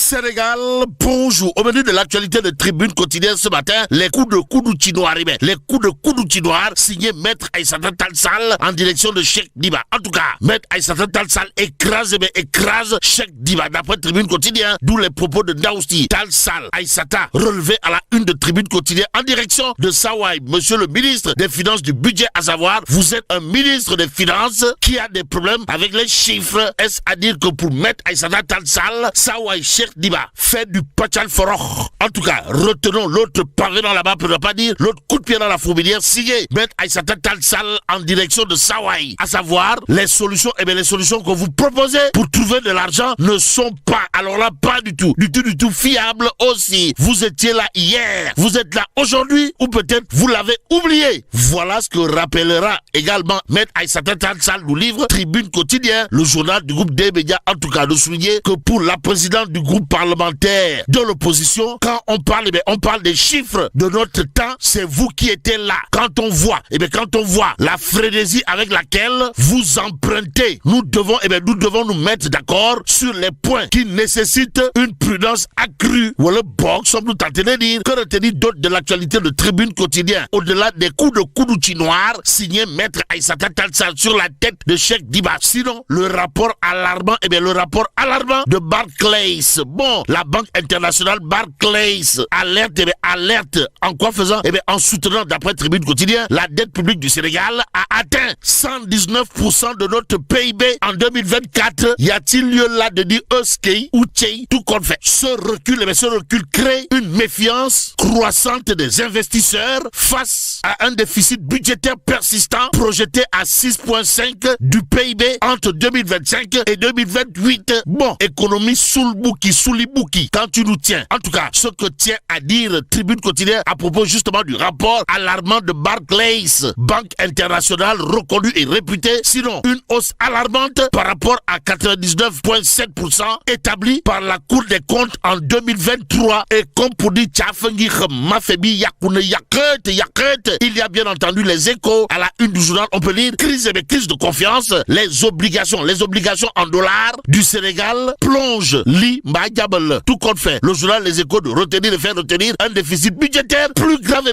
Sénégal, bonjour. Au menu de l'actualité de Tribune quotidienne ce matin, les coups de coude chinois, les coups de coude chinois signés Maître Aïssata Tall Sall en direction de Cheikh Diba. En tout cas, Maître Aïssata Tall Sall écrase Cheikh Diba d'après Tribune quotidienne, d'où les propos de Daousti. Tall Sall, Aïssata, relevé à la une de Tribune quotidienne en direction de Sawai. Monsieur le ministre des Finances du budget, à savoir, vous êtes un ministre des Finances qui a des problèmes avec les chiffres. Est-ce à dire que pour Maître Aïssata Tall Sall, Sawai Cheikh Diba fait du pachal foroch? En tout cas, retenons l'autre pavé dans la barre, pour ne pas dire l'autre coup de pied dans la fourmilière, signé Maître Aïssata Tall Sall en direction de Sawai. À savoir, les solutions, les solutions que vous proposez pour trouver de l'argent ne sont pas, alors là, pas du tout fiables aussi. Vous étiez là hier, vous êtes là aujourd'hui, ou peut-être vous l'avez oublié. Voilà ce que rappellera également Maître Aïssata Tall Sall nous livre Tribune quotidienne, le journal du groupe des médias, en tout cas, de souligner que pour la présidente du groupe parlementaire de l'opposition, quand on parle, on parle des chiffres de notre temps, c'est vous qui étiez là. Quand on voit, la frénésie avec laquelle vous empruntez, nous devons nous mettre d'accord sur les points qui nécessitent une prudence accrue. Ou le box, sommes nous tentés de dire, que retenir d'autres de l'actualité de Tribune quotidienne, au-delà des coups de coude noirs, signé Maître Aïssata Tall Sall sur la tête de Cheikh Diba. Sinon, le rapport alarmant, de Barclays. Bon, la Banque internationale Barclays alerte en quoi faisant? En soutenant, d'après Tribune quotidienne, la dette publique du Sénégal a atteint 119% de notre PIB en 2024. Y a-t-il lieu là de dire Euskei ou Tchei, tout compte fait? Ce recul crée une méfiance croissante des investisseurs face à un déficit budgétaire persistant projeté à 6,5 du PIB entre 2025 et 2028. Bon, économie soulibouki, quand tu nous tiens. En tout cas, ce que tient à dire Tribune quotidienne à propos justement du rapport alarmant de Barclays, banque internationale reconnue et réputée, sinon une hausse alarmante par rapport à 99,7% établie par la Cour des comptes en 2023. Et comme pour dire il y a bien entendu les échos à la une du journal, on peut lire crise de confiance, les obligations en dollars du Sénégal plongent tout compte fait. Le journal Les Échos de faire retenir un déficit budgétaire plus grave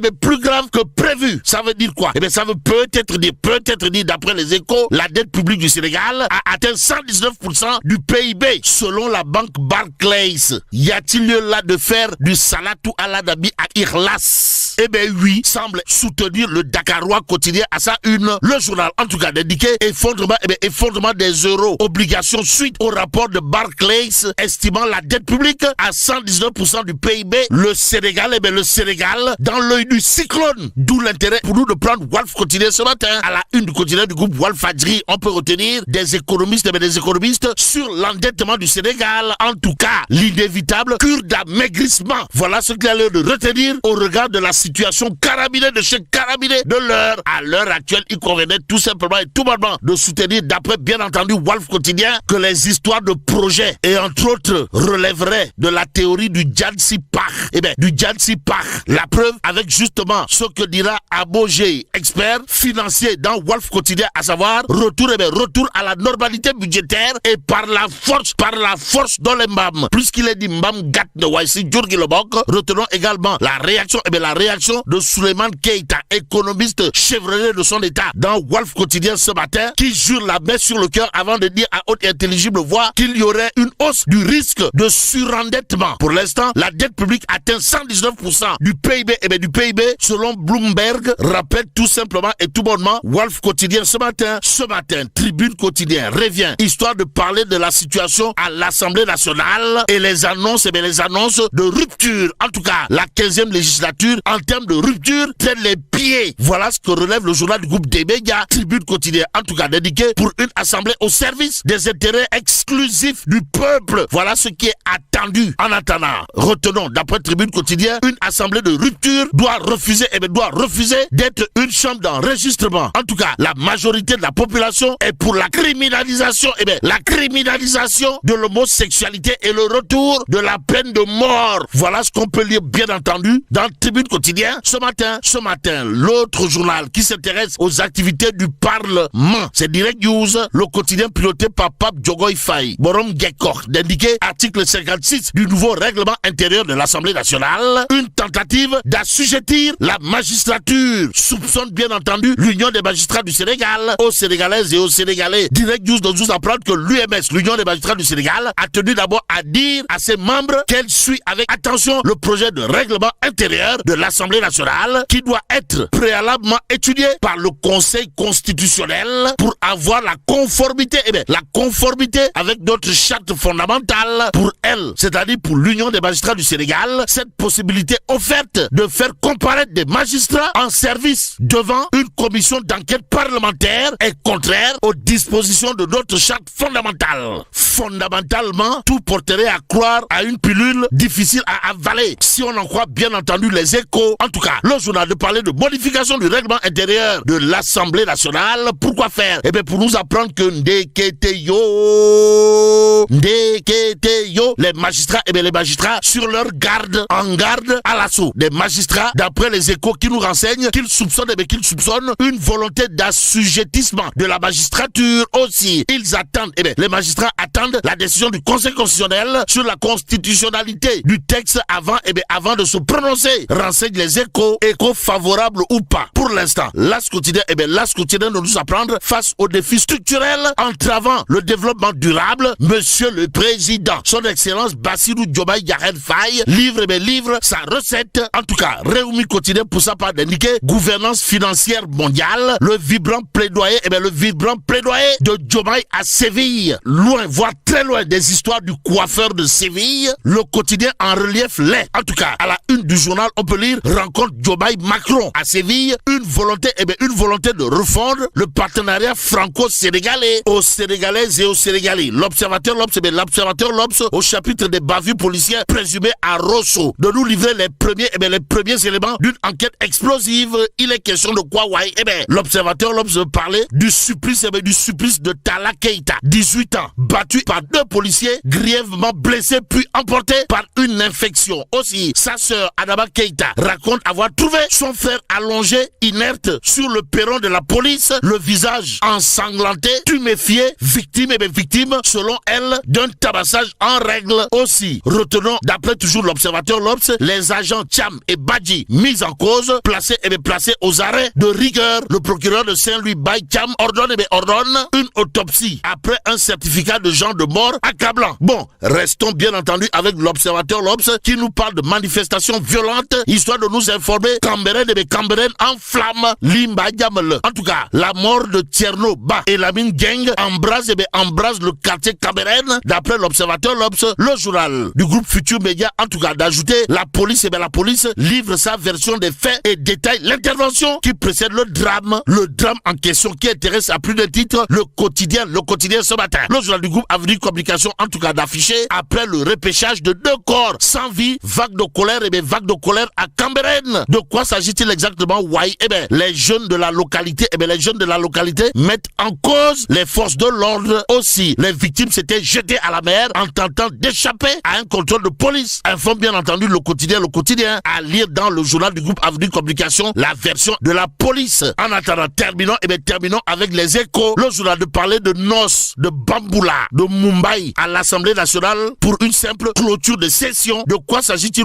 que prévu. Ça veut dire quoi? Ça veut peut-être dire d'après Les Échos, la dette publique du Sénégal a atteint 119% du PIB selon la banque Barclays. Y a-t-il lieu là de faire du salatou ala dabi à Irlas? Oui, semble soutenir le Dakarois quotidien à sa une. Le journal, en tout cas, d'indiquer effondrement des euros obligations suite au rapport de Barclays estimant la dette publique à 119% du PIB. Le Sénégal, dans l'œil du cyclone. D'où l'intérêt pour nous de prendre Walf quotidien ce matin. À la une du quotidien du groupe Walf Fadjri, on peut retenir des économistes sur l'endettement du Sénégal. En tout cas, l'inévitable cure d'amaigrissement. Voilà ce qu'il y a lieu de retenir au regard de la situation carabinée de chez Carabiné de l'heure. À l'heure actuelle, il convenait tout simplement et tout bonnement de soutenir, d'après bien entendu Walf quotidien, que les histoires de projets et entre autres relèveraient de la théorie du Djansi Park. La preuve avec justement ce que dira Abogé, expert financier dans Walf quotidien, à savoir retour à la normalité budgétaire et par la force dans les mbam. Plus qu'il est dit mbam gat de Waisi Djurgi Lobok, retenons également la réaction de Souleymane Keita, économiste chevronné de son état, dans Walf quotidien ce matin, qui jure la main sur le cœur avant de dire à haute et intelligible voix qu'il y aurait une hausse du risque de surendettement. Pour l'instant, la dette publique atteint 119% du PIB, selon Bloomberg, rappelle tout simplement et tout bonnement Walf quotidien ce matin. Tribune quotidien revient, histoire de parler de la situation à l'Assemblée nationale et les annonces de rupture. En tout cas, la 15e législature, en termes de rupture, traîne les pieds. Voilà ce que relève le journal du groupe des médias, Tribune quotidien, en tout cas dédié pour une assemblée au service des intérêts exclusifs du peuple. Voilà ce qui est attendu. En attendant, retenons, d'après Tribune quotidien, une assemblée de rupture doit refuser d'être une chambre d'enregistrement. En tout cas, la majorité de la population est pour la criminalisation, de l'homosexualité et le retour de la peine de mort. Voilà ce qu'on peut lire bien entendu dans Tribune quotidien. quotidien ce matin, l'autre journal qui s'intéresse aux activités du Parlement, c'est Direct News, le quotidien piloté par Pape Diogoy Faye, Borom Gekor, d'indiquer article 56 du nouveau règlement intérieur de l'Assemblée nationale, une tentative d'assujettir la magistrature. Soupçonne bien entendu l'Union des magistrats du Sénégal aux Sénégalaises et aux Sénégalais. Direct News nous apprend que l'UMS, l'Union des magistrats du Sénégal, a tenu d'abord à dire à ses membres qu'elle suit avec attention le projet de règlement intérieur de l'Assemblée nationale qui doit être préalablement étudié par le Conseil constitutionnel pour avoir la conformité avec notre charte fondamentale pour elle, c'est-à-dire pour l'Union des magistrats du Sénégal, cette possibilité offerte de faire comparaître des magistrats en service devant une commission d'enquête parlementaire est contraire aux dispositions de notre charte fondamentale. Fondamentalement, tout porterait à croire à une pilule difficile à avaler, si on en croit bien entendu les Échos. En tout cas, le journal de parler de modification du règlement intérieur de l'Assemblée nationale. Pourquoi faire? Eh bien, pour nous apprendre que les magistrats sur leur garde, en garde à l'assaut. Des magistrats, d'après les Échos, qui nous renseignent qu'ils soupçonnent une volonté d'assujettissement de la magistrature aussi. Ils attendent, les magistrats attendent la décision du Conseil constitutionnel sur la constitutionnalité du texte avant de se prononcer. Renseignent les Échos favorables ou pas. Pour l'instant, l'As quotidien de nous apprendre face aux défis structurels entravant le développement durable. Monsieur le Président, son Excellence Bassirou Diomaye Diakhar Faye livre sa recette. En tout cas, Réumi quotidien pour sa part d'indiquer gouvernance financière mondiale, le vibrant plaidoyer de Diomaye à Séville, loin, voire très loin des histoires du coiffeur de Séville. Le quotidien en relief l'est. En tout cas, à la une du journal, on peut lire rencontre Diomaye Macron à Séville, une volonté de refondre le partenariat franco-sénégalais aux Sénégalaises et aux Sénégalais. L'observateur L'Obs au chapitre des bavures policières présumées à Rosso, de nous livrer les premiers éléments d'une enquête explosive. Il est question de quoi, ouais? L'observateur L'Obs parlait du supplice de Talla Keita, 18 ans, battu par 2 policiers, grièvement blessé puis emporté par une infection. Aussi, sa sœur Adama Keita raconte avoir trouvé son frère allongé, inerte, sur le perron de la police, le visage ensanglanté, tuméfié, victime selon elle d'un tabassage en règle. Aussi, retenons d'après toujours l'observateur L'Obs, les agents Cham et Badji mis en cause, placés aux arrêts de rigueur. Le procureur de Saint-Louis Baye Cham ordonne une autopsie après un certificat de genre de mort accablant. Bon, restons bien entendu avec l'observateur L'Obs qui nous parle de manifestations violentes, histoire de nous informer Cambérène en flamme, Limba Diamel. En tout cas, la mort de Tierno Ba et la mine gang embrase le quartier Cambérène. D'après l'observateur L'Obs, le journal du groupe Futur Média, en tout cas, d'ajouter la police livre sa version des faits et détaille l'intervention qui précède le drame en question qui intéresse à plus de titres le quotidien ce matin. Le journal du groupe Avenue Communication, en tout cas, d'afficher après le repêchage de 2 corps sans vie, vague de colère à Cambérène. De quoi s'agit-il exactement? Les jeunes de la localité mettent en cause les forces de l'ordre aussi. Les victimes s'étaient jetées à la mer en tentant d'échapper à un contrôle de police. Informe bien entendu le quotidien à lire dans le journal du groupe Avenue Communication la version de la police. En attendant, terminons avec les Échos. Le journal de parler de noces, de Bamboula, de Mumbai à l'Assemblée nationale pour une simple clôture de session. De quoi s'agit-il?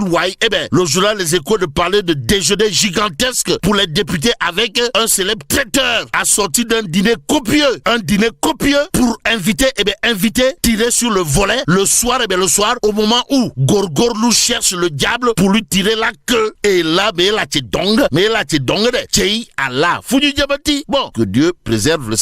Le journal Les Échos de parler de déjeuner gigantesque pour les députés avec un célèbre traiteur assorti d'un dîner copieux. Un dîner copieux pour inviter tirer sur le volet le soir au moment où Gorgorlou cherche le diable pour lui tirer la queue. Et là, mais là, t'es dong, Allah. Bon, que Dieu préserve le